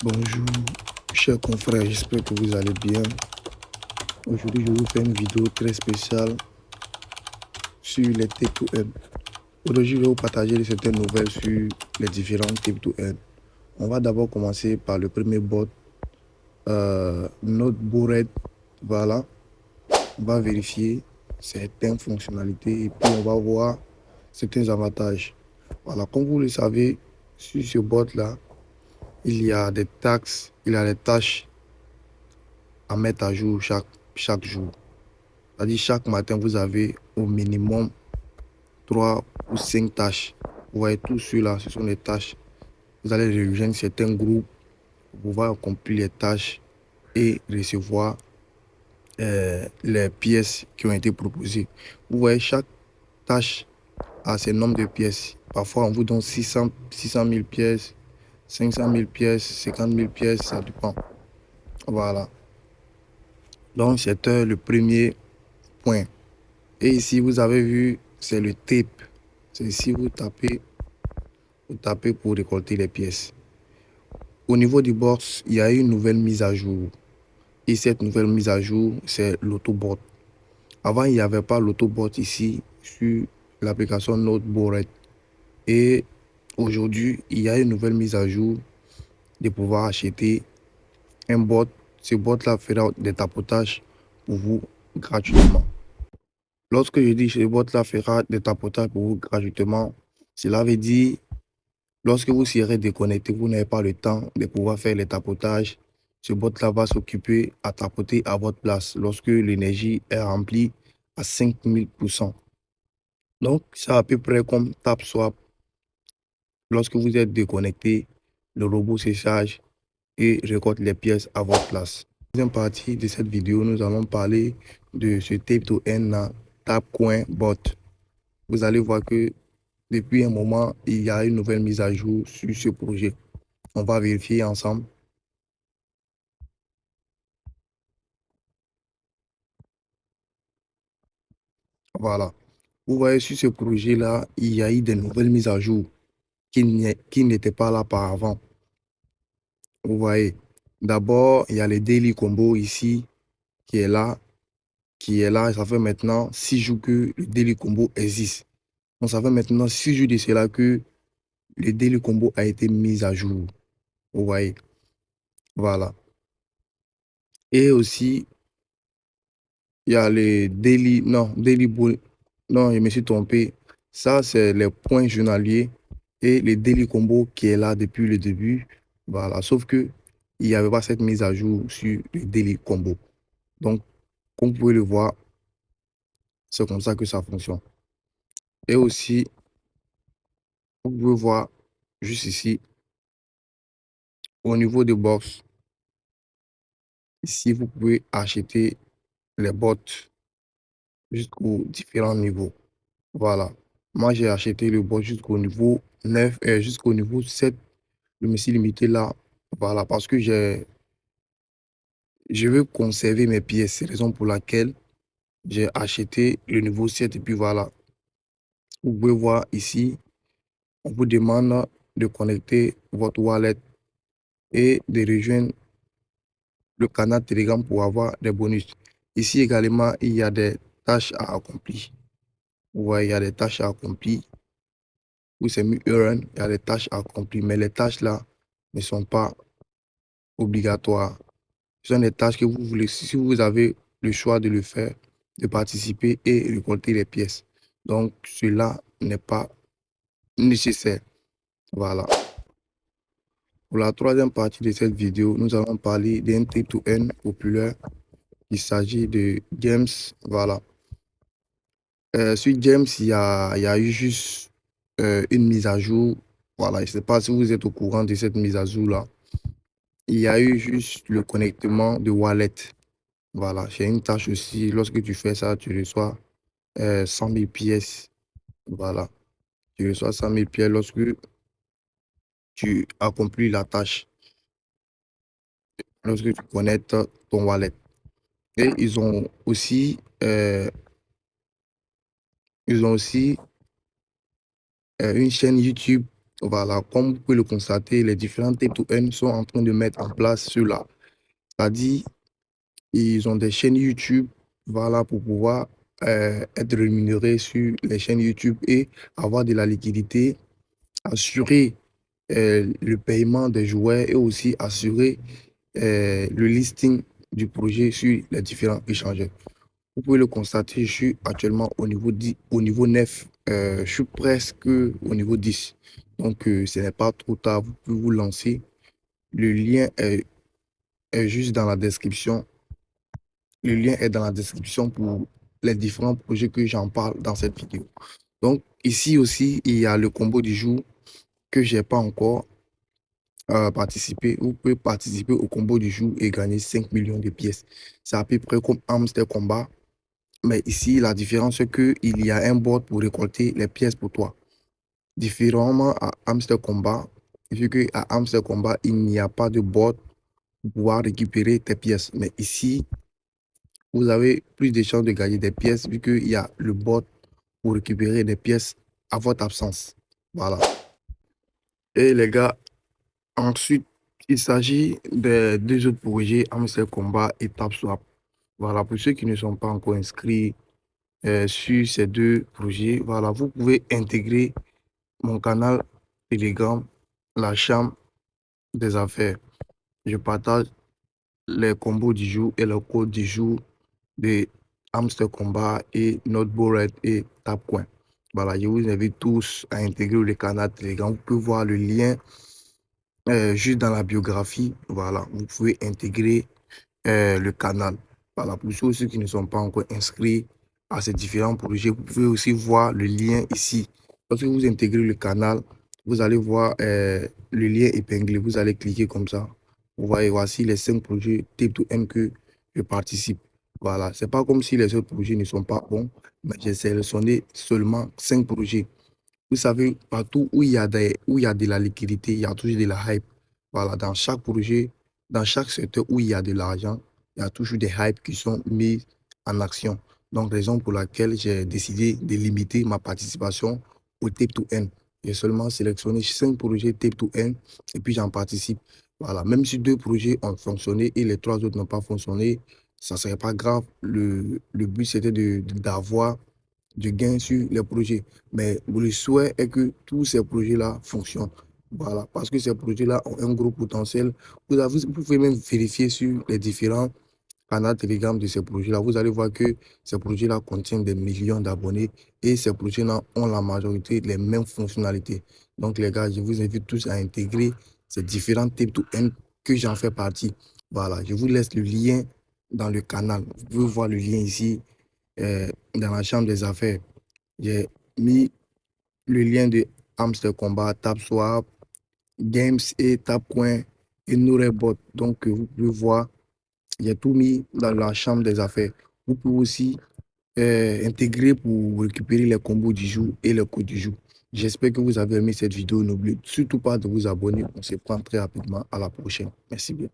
Bonjour, chers confrères, j'espère que vous allez bien. Aujourd'hui, je vous fais une vidéo très spéciale sur les Tape to Earn. Aujourd'hui, je vais vous partager certaines nouvelles sur les différents Tape to Earn. On va d'abord commencer par le premier bot, Notre Bored. Voilà, on va vérifier certaines fonctionnalités et puis on va voir certains avantages. Voilà, comme vous le savez, sur ce bot-là, il y a des taxes, il y a des tâches à mettre à jour chaque jour. C'est-à-dire chaque matin, vous avez au minimum 3 ou 5 tâches. Vous voyez, tout cela, ce sont des tâches. Vous allez rejoindre certains groupes pour pouvoir accomplir les tâches et recevoir les pièces qui ont été proposées. Vous voyez, chaque tâche a ses nombres de pièces. Parfois, on vous donne 600 000 pièces, 500 000 pièces, 50 000 pièces, ça dépend. Voilà. Donc, c'était le premier point. Et ici, vous avez vu, c'est le tape. C'est ici, vous tapez pour récolter les pièces. Au niveau du box, il y a une nouvelle mise à jour. Et cette nouvelle mise à jour, c'est l'autobot. Avant, il n'y avait pas l'autobot ici sur l'application Noteboard. Et aujourd'hui, il y a une nouvelle mise à jour de pouvoir acheter un bot. Ce bot-là fera des tapotages pour vous gratuitement. Lorsque je dis que ce bot-là fera des tapotages pour vous gratuitement, cela veut dire lorsque vous serez déconnecté, vous n'avez pas le temps de pouvoir faire les tapotages. Ce bot-là va s'occuper à tapoter à votre place lorsque l'énergie est remplie à 5000%. Donc, c'est à peu près comme TapSwap. Lorsque vous êtes déconnecté, le robot se charge et récolte les pièces à votre place. Deuxième partie de cette vidéo, nous allons parler de ce Tape to Earn Tapcoin Bot. Vous allez voir que depuis un moment, il y a une nouvelle mise à jour sur ce projet. On va vérifier ensemble. Voilà. Vous voyez, sur ce projet-là, il y a eu des nouvelles mises à jour qui n'étaient pas là par avant. Vous voyez, d'abord, il y a le Daily Combo ici qui est là, Ça fait maintenant 6 jours que le Daily Combo existe. Donc, ça fait maintenant 6 jours de cela que le Daily Combo a été mis à jour. Vous voyez, voilà. Et aussi, il y a les Daily, non, Daily Bull, non, je me suis trompé. Ça, c'est les points journaliers et le Daily Combo qui est là depuis le début. Voilà, sauf que il n'y avait pas cette mise à jour sur le Daily Combo. Donc, comme vous pouvez le voir, c'est comme ça que ça fonctionne. Et aussi, vous pouvez voir juste ici, au niveau des box, ici, vous pouvez acheter les bots jusqu'aux différents niveaux. Voilà. Moi, j'ai acheté le bot jusqu'au niveau 9 et jusqu'au niveau 7. Je me suis limité là. Voilà, parce que je veux conserver mes pièces. C'est la raison pour laquelle j'ai acheté le niveau 7. Et puis voilà. Vous pouvez voir ici, on vous demande de connecter votre wallet et de rejoindre le canal Telegram pour avoir des bonus. Ici également, il y a des tâches à accomplir. Vous voyez, il y a des tâches à accomplir. Où c'est mis Earn, il y a des tâches à accomplir. Mais les tâches là ne sont pas obligatoires. Ce sont des tâches que vous voulez, si vous avez le choix de le faire, de participer et récolter les pièces. Donc, cela n'est pas nécessaire. Voilà. Pour la troisième partie de cette vidéo, nous allons parler d'un Tape to Earn populaire. Il s'agit de James. Voilà. Sur James, il y a eu juste une mise à jour. Voilà. Je ne sais pas si vous êtes au courant de cette mise à jour-là. Il y a eu juste le connectement de wallet. Voilà. C'est une tâche aussi. Lorsque tu fais ça, tu reçois 100 000 pièces. Voilà. Tu reçois 100 000 pièces lorsque tu accomplis la tâche, lorsque tu connectes ton wallet. Et ils ont aussi une chaîne YouTube. Voilà, comme vous pouvez le constater, les différents Tip to Earn sont en train de mettre en place cela. C'est-à-dire, ils ont des chaînes YouTube, voilà, pour pouvoir être rémunérés sur les chaînes YouTube et avoir de la liquidité, assurer le paiement des joueurs et aussi assurer le listing du projet sur les différents échangeurs. Vous pouvez le constater, je suis actuellement au niveau 10, au niveau 9, je suis presque au niveau 10. Donc, ce n'est pas trop tard, vous pouvez vous lancer. Le lien est juste dans la description. Le lien est dans la description pour les différents projets que j'en parle dans cette vidéo. Donc, ici aussi, il y a le combo du jour que je n'ai pas encore participé. Vous pouvez participer au combo du jour et gagner 5 millions de pièces. C'est à peu près comme Hamster Combat. Mais ici, la différence, c'est qu'il y a un bot pour récolter les pièces pour toi. Différemment à Hamster Combat, vu qu'à Hamster Combat, il n'y a pas de bot pour pouvoir récupérer tes pièces. Mais ici, vous avez plus de chances de gagner des pièces vu qu'il y a le bot pour récupérer des pièces à votre absence. Voilà. Et les gars, ensuite, il s'agit des deux autres projets, Hamster Combat et TapSwap. Voilà, pour ceux qui ne sont pas encore inscrits sur ces deux projets, voilà, vous pouvez intégrer mon canal Telegram, la chambre des affaires. Je partage les combos du jour et le code du jour de Hamster Combat et Noteboard et Tapcoin. Voilà, je vous invite tous à intégrer le canal Telegram. Vous pouvez voir le lien juste dans la biographie. Voilà, vous pouvez intégrer le canal. Voilà, pour ceux qui ne sont pas encore inscrits à ces différents projets, vous pouvez aussi voir le lien ici. Lorsque vous intégrez le canal, vous allez voir le lien épinglé. Vous allez cliquer comme ça. Vous voyez, voici les 5 projets Tip to Earn que je participe. Voilà, c'est pas comme si les autres projets ne sont pas bons, mais j'ai sélectionné seulement 5 projets. Vous savez, partout où il y a de la liquidité, il y a toujours de la hype. Voilà, dans chaque projet, dans chaque secteur où il y a de l'argent, il y a toujours des hypes qui sont mis en action. Donc, raison pour laquelle j'ai décidé de limiter ma participation au Tip to Earn. J'ai seulement sélectionné 5 projets Tip to Earn et puis j'en participe. Voilà, même si 2 projets ont fonctionné et les 3 autres n'ont pas fonctionné, ça ne serait pas grave. Le but, c'était d'avoir du gain sur les projets. Mais le souhait est que tous ces projets-là fonctionnent. Voilà, parce que ces projets-là ont un gros potentiel. Vous pouvez même vérifier sur les différents canaux Telegram de ces projets-là. Vous allez voir que ces projets-là contiennent des millions d'abonnés et ces projets-là ont la majorité les mêmes fonctionnalités. Donc, les gars, je vous invite tous à intégrer ces différents types to earn que j'en fais partie. Voilà, je vous laisse le lien dans le canal. Vous pouvez voir le lien ici dans la chambre des affaires. J'ai mis le lien de Hamster Combat, TapSwap, Games et Tapcoin et Norebot. Donc, vous pouvez voir, j'ai tout mis dans la chambre des affaires. Vous pouvez aussi intégrer pour récupérer les combos du jour et les codes du jour. J'espère que vous avez aimé cette vidéo. N'oubliez surtout pas de vous abonner. On se prend très rapidement. À la prochaine. Merci bien.